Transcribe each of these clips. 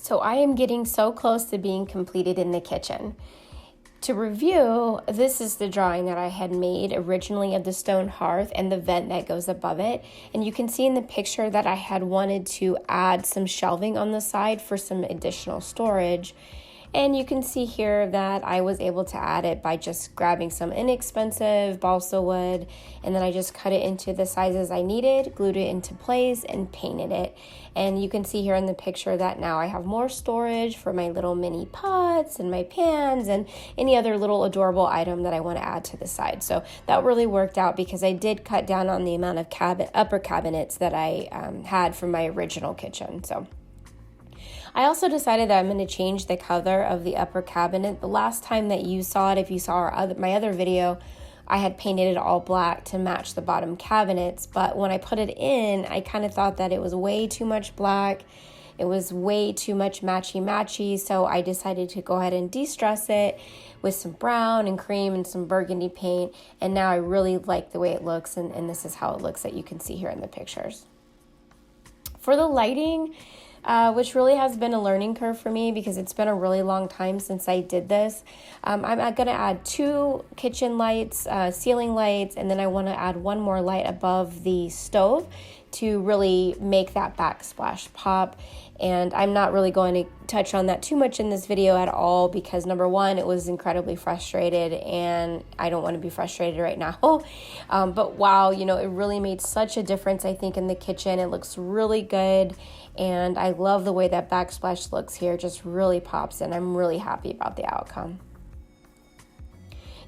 So I am getting so close to being completed in the kitchen. To review, this is the drawing that I had made originally of the stone hearth and the vent that goes above it. And you can see in the picture that I had wanted to add some shelving on the side for some additional storage. And you can see here that I was able to add it by just grabbing some inexpensive balsa wood, and then I just cut it into the sizes I needed, glued it into place, and painted it. And you can see here in the picture that now I have more storage for my little mini pots and my pans and any other little adorable item that I want to add to the side. So that really worked out because I did cut down on the amount of upper cabinets that I had from my original kitchen. So I also decided that I'm going to change the color of the upper cabinet. The last time that you saw it, if you saw my other video, I had painted it all black to match the bottom cabinets. But when I put it in, I kind of thought that it was way too much black. It was way too much matchy-matchy. So I decided to go ahead and de-stress it with some brown and cream and some burgundy paint. And now I really like the way it looks. And this is how it looks that you can see here in the pictures. For the lighting, which really has been a learning curve for me because it's been a really long time since I did this. I'm going to add 2 kitchen lights, ceiling lights, and then I want to add one more light above the stove to really make that backsplash pop. And I'm not really going to touch on that too much in this video at all because number one, it was incredibly frustrated and I don't want to be frustrated right now. But wow, it really made such a difference, I think, in the kitchen. It looks really good. And I love the way that backsplash looks here. It just really pops and I'm really happy about the outcome.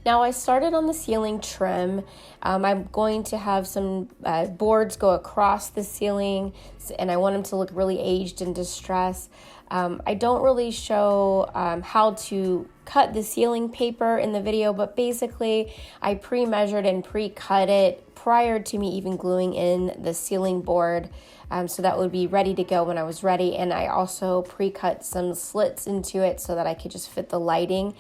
Now I started on the ceiling trim. I'm going to have some boards go across the ceiling and I want them to look really aged and distressed. I don't really show how to cut the ceiling paper in the video, but basically I pre-measured and pre-cut it prior to me even gluing in the ceiling board. So that would be ready to go when I was ready. And I also pre-cut some slits into it so that I could just fit the lighting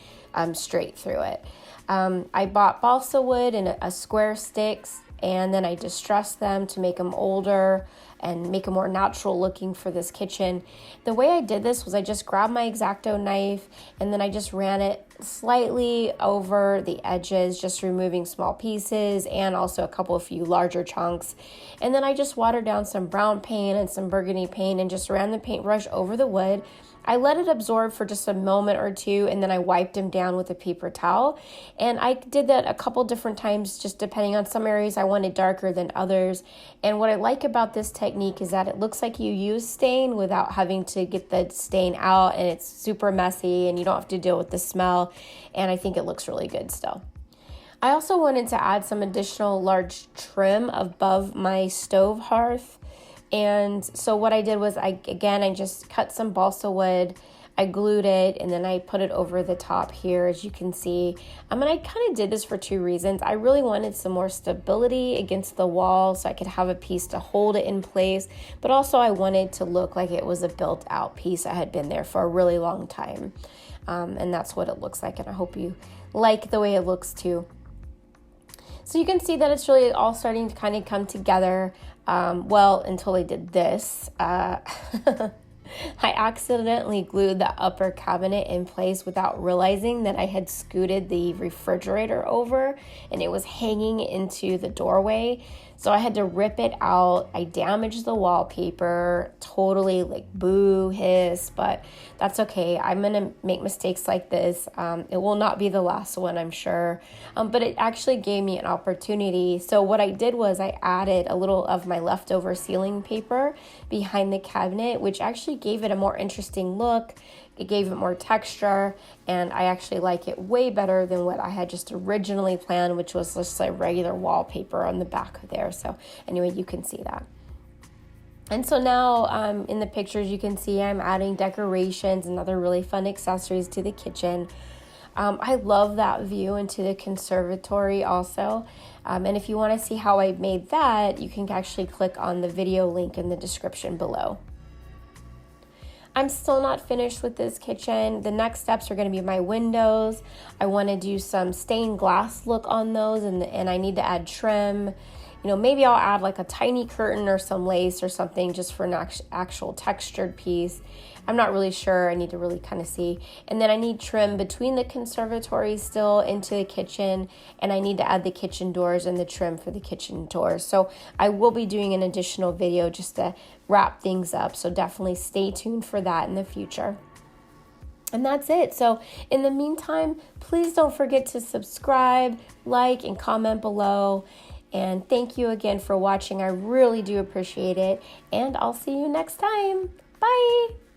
straight through it. I bought balsa wood and a square sticks, and then I distressed them to make them older and make them more natural looking for this kitchen. The way I did this was I just grabbed my X-Acto knife and then I just ran it slightly over the edges, just removing small pieces and also a few larger chunks. And then I just watered down some brown paint and some burgundy paint and just ran the paintbrush over the wood. I let it absorb for just a moment or two, and then I wiped them down with a paper towel. And I did that a couple different times, just depending on some areas I wanted darker than others. And what I like about this technique is that it looks like you use stain without having to get the stain out, and it's super messy, and you don't have to deal with the smell. And I think it looks really good still. I also wanted to add some additional large trim above my stove hearth. And so what I did was I just cut some balsa wood, I glued it, and then I put it over the top here, as you can see. And I kind of did this for 2 reasons. I really wanted some more stability against the wall so I could have a piece to hold it in place, but also I wanted to look like it was a built out piece that had been there for a really long time. And that's what it looks like, and I hope you like the way it looks too. So you can see that it's really all starting to kind of come together. Until I did this. I accidentally glued the upper cabinet in place without realizing that I had scooted the refrigerator over and it was hanging into the doorway. So I had to rip it out. I damaged the wallpaper, totally boo, hiss, but that's okay. I'm going to make mistakes like this. It will not be the last one, I'm sure. But it actually gave me an opportunity. So what I did was I added a little of my leftover ceiling paper behind the cabinet, which actually gave it a more interesting look. It gave it more texture, and I actually like it way better than what I had just originally planned, which was just regular wallpaper on the back there. So anyway, you can see that. And so now in the pictures, you can see I'm adding decorations and other really fun accessories to the kitchen. I love that view into the conservatory also. And if you want to see how I made that, you can actually click on the video link in the description below. I'm still not finished with this kitchen. The next steps are going to be my windows. I want to do some stained glass look on those, and I need to add trim. maybe I'll add like a tiny curtain or some lace or something just for an actual textured piece. I'm not really sure. I need to really kind of see. And then I need trim between the conservatory still into the kitchen, and I need to add the kitchen doors and the trim for the kitchen doors. So I will be doing an additional video just to wrap things up. So definitely stay tuned for that in the future. And that's it. So in the meantime, please don't forget to subscribe, like, and comment below. And thank you again for watching. I really do appreciate it. And I'll see you next time. Bye.